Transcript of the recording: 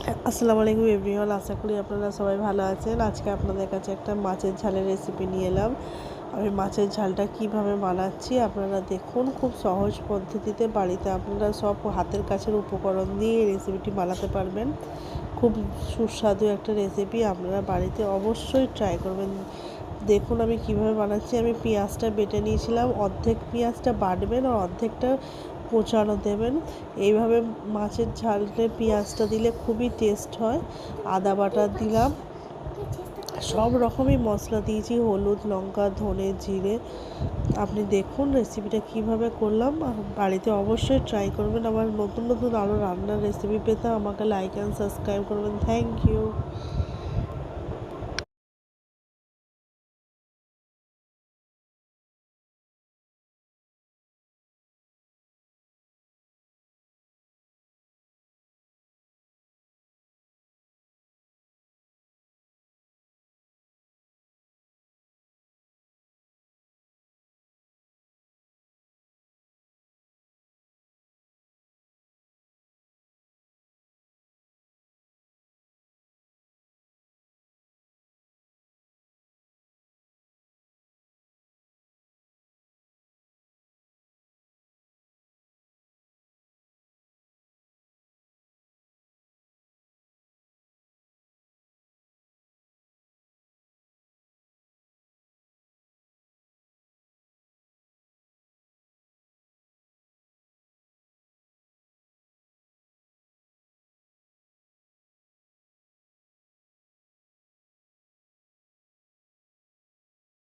আসসালামু আলাইকুম এভরিওয়ান, আশা করি আপনারা সবাই ভালো আছেন। আজকে আপনাদের কাছে একটা মাছের ঝালের রেসিপি নিয়ে এলাম। আমি মাছের ঝালটা কিভাবে বানাচ্ছি আপনারা দেখুন। খুব সহজ পদ্ধতিতে বাড়িতে আপনারা সব হাতের কাছের উপকরণ দিয়ে এই রেসিপিটি বানাতে পারবেন। খুব সুস্বাদু একটা রেসিপি, আপনারা বাড়িতে অবশ্যই ট্রাই করবেন। দেখুন আমি কিভাবে বানাচ্ছি। আমি পেঁয়াজটা বেটে নিয়েছিলাম, অর্ধেক পেঁয়াজটা বাটবেন আর অর্ধেকটা কোচানো দেবেন। এইভাবে মাছের ঝালে পেঁয়াজটা দিলে খুবই টেস্ট হয়। আদা বাটা দিলাম, সব রকমই মশলা দিয়েছি, হলুদ, লঙ্কা, ধনে, জিরে। আপনি দেখুন রেসিপিটা কিভাবে করলাম। বাড়িতে অবশ্যই ট্রাই করবেন। আমার নতুন নতুন আরও রান্নার রেসিপি পেতে আমাকে লাইক অ্যান্ড সাবস্ক্রাইব করবেন। Thank you.